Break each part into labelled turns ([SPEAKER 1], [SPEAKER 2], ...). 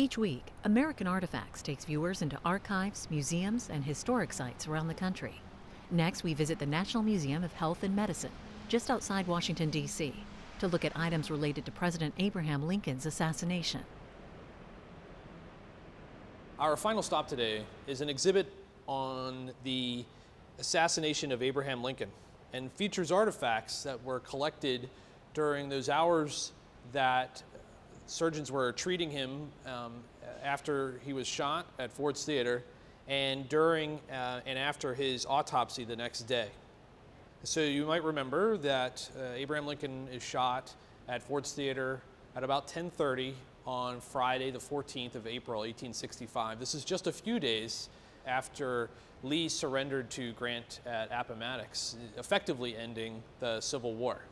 [SPEAKER 1] Each week, American Artifacts takes viewers into archives, museums, and historic sites around the country. Next, we visit the National Museum of Health and Medicine, just outside Washington, D.C., to look at items related to President Abraham Lincoln's assassination.
[SPEAKER 2] Our final stop today is an exhibit on the assassination of Abraham Lincoln and features artifacts that were collected during those hours that surgeons were treating him after he was shot at Ford's Theater and during and after his autopsy the next day. So you might remember that Abraham Lincoln is shot at Ford's Theater at about 10:30 on Friday, the 14th of April, 1865. This is just a few days after Lee surrendered to Grant at Appomattox, effectively ending the Civil War.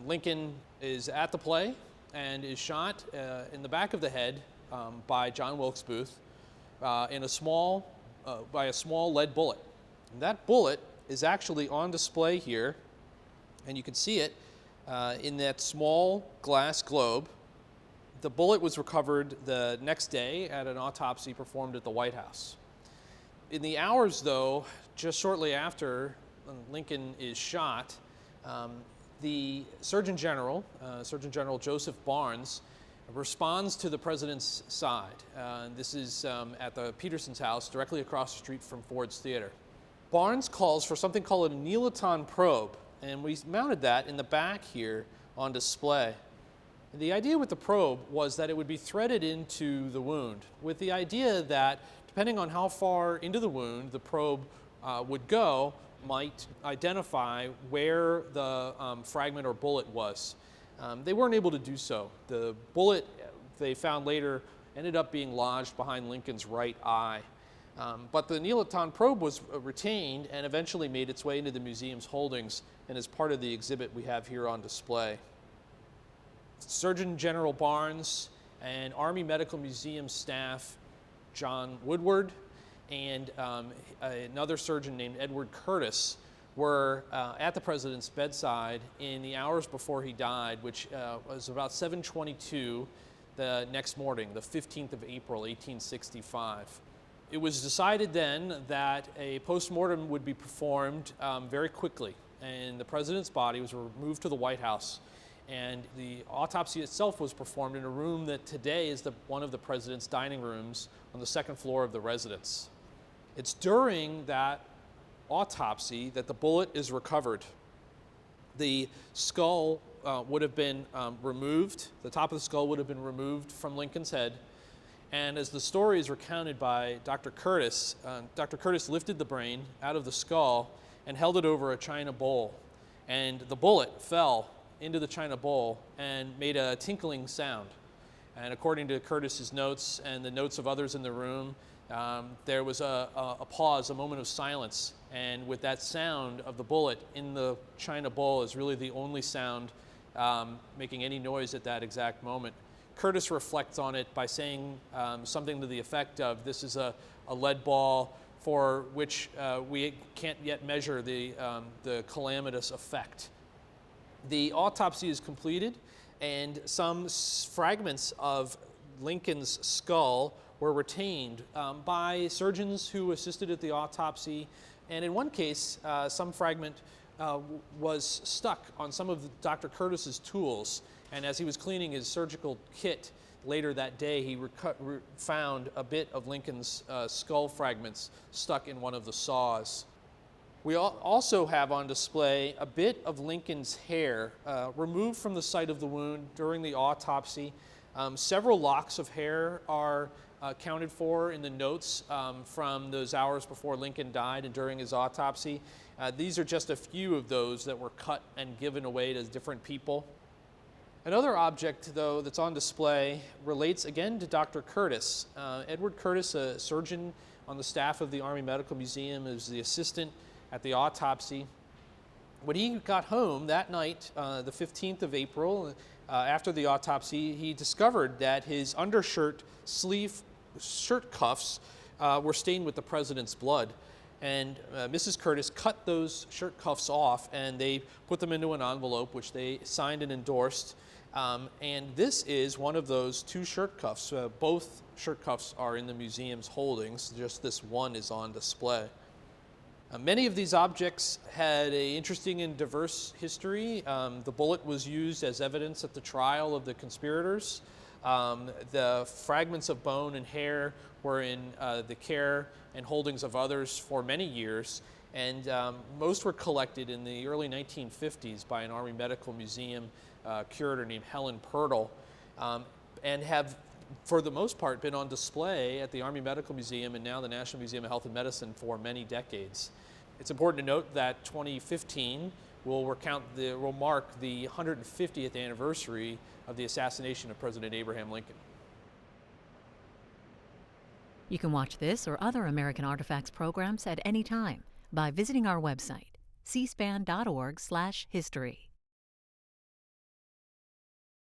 [SPEAKER 2] Lincoln is at the play and is shot in the back of the head by John Wilkes Booth by a small lead bullet. And that bullet is actually on display here, and you can see it in that small glass globe. The bullet was recovered the next day at an autopsy performed at the White House. In the hours, though, just shortly after Lincoln is shot, the Surgeon General Joseph Barnes, responds to the president's side. This is at the Peterson's house, directly across the street from Ford's Theater. Barnes calls for something called a Neelaton probe, and we mounted that in the back here on display. The idea with the probe was that it would be threaded into the wound, with the idea that depending on how far into the wound the probe would go, might identify where the fragment or bullet was. They weren't able to do so. The bullet, they found later, ended up being lodged behind Lincoln's right eye. But the Neelaton probe was retained and eventually made its way into the museum's holdings and is part of the exhibit we have here on display. Surgeon General Barnes and Army Medical Museum staff John Woodward and another surgeon named Edward Curtis were at the president's bedside in the hours before he died, which was about 7:22 the next morning, the 15th of April, 1865. It was decided then that a postmortem would be performed very quickly, and the president's body was removed to the White House, and the autopsy itself was performed in a room that today is one of the president's dining rooms on the second floor of the residence. It's during that autopsy that the bullet is recovered. The skull would have been removed, the top of the skull would have been removed from Lincoln's head, and as the story is recounted by Dr. Curtis lifted the brain out of the skull and held it over a china bowl, and the bullet fell into the china bowl and made a tinkling sound. And according to Curtis's notes and the notes of others in the room, there was a pause, a moment of silence, and with that sound of the bullet in the china bowl is really the only sound making any noise at that exact moment. Curtis reflects on it by saying something to the effect of, "This is a lead ball for which we can't yet measure the calamitous effect." The autopsy is completed, and some fragments of Lincoln's skull were retained by surgeons who assisted at the autopsy, and in one case, some fragment was stuck on some of Dr. Curtis's tools, and as he was cleaning his surgical kit later that day, he found a bit of Lincoln's skull fragments stuck in one of the saws. We also have on display a bit of Lincoln's hair removed from the site of the wound during the autopsy. Several locks of hair are accounted for in the notes from those hours before Lincoln died and during his autopsy. These are just a few of those that were cut and given away to different people. Another object, though, that's on display relates again to Dr. Curtis. Edward Curtis, a surgeon on the staff of the Army Medical Museum, is the assistant at the autopsy. When he got home that night, the 15th of April, after the autopsy, he discovered that his undershirt shirt cuffs were stained with the president's blood. And Mrs. Curtis cut those shirt cuffs off, and they put them into an envelope, which they signed and endorsed. And this is one of those two shirt cuffs. Both shirt cuffs are in the museum's holdings, just this one is on display. Many of these objects had an interesting and diverse history. The bullet was used as evidence at the trial of the conspirators. The fragments of bone and hair were in the care and holdings of others for many years, and most were collected in the early 1950s by an Army Medical Museum curator named Helen Purtle, and have, for the most part, been on display at the Army Medical Museum and now the National Museum of Health and Medicine for many decades. It's important to note that 2015 will mark the 150th anniversary of the assassination of President Abraham Lincoln.
[SPEAKER 1] You can watch this or other American Artifacts programs at any time by visiting our website, cspan.org/history.